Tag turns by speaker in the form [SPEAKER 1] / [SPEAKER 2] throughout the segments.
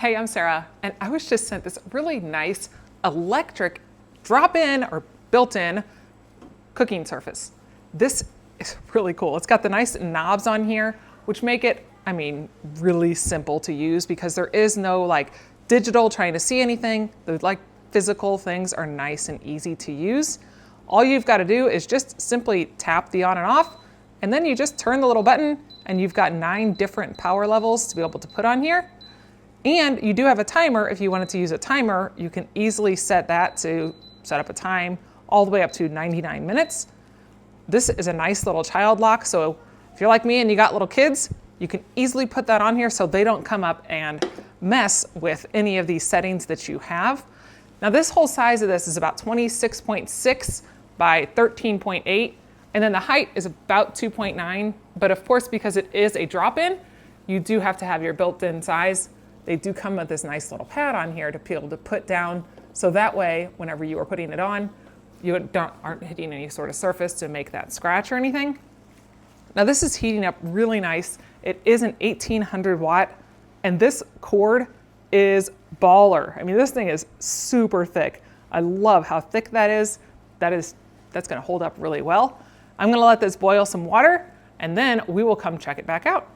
[SPEAKER 1] Hey, I'm Sarah, and I was just sent this really nice electric drop-in or built-in cooking surface. This is really cool. It's got the nice knobs on here, which make it, really simple to use because there is no like digital trying to see anything. The like physical things are nice and easy to use. All you've got to do is just simply tap the on and off, and then you just turn the little button and you've got 9 different power levels to be able to put on here. And you do have a timer. If you wanted to use a timer, you can easily set that to set up a time all the way up to 99 minutes. This is a nice little child lock. So if you're like me and you got little kids, you can easily put that on here so they don't come up and mess with any of these settings that you have. Now this whole size of this is about 26.6 by 13.8. And then the height is about 2.9. But of course, because it is a drop-in, you do have to have your built-in size. They do come with this nice little pad on here to be able to put down. So that way, whenever you are putting it on, you aren't hitting any sort of surface to make that scratch or anything. Now this is heating up really nice. It is an 1800 watt, and this cord is baller. This thing is super thick. I love how thick that is. That's gonna hold up really well. I'm gonna let this boil some water, and then we will come check it back out.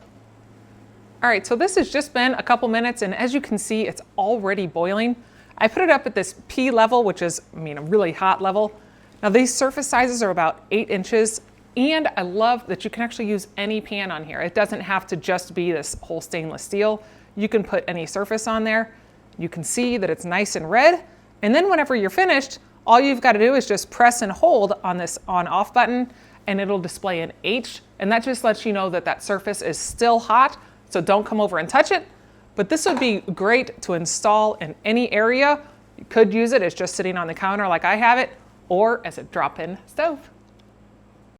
[SPEAKER 1] All right, so this has just been a couple minutes, and as you can see, it's already boiling. I put it up at this P level, which is, a really hot level. Now these surface sizes are about 8 inches, and I love that you can actually use any pan on here. It doesn't have to just be this whole stainless steel. You can put any surface on there. You can see that it's nice and red, and then whenever you're finished, all you've got to do is just press and hold on this on-off button, and it'll display an H, and that just lets you know that that surface is still hot. So don't come over and touch it, but this would be great to install in any area. You could use it as just sitting on the counter like I have it, or as a drop-in stove.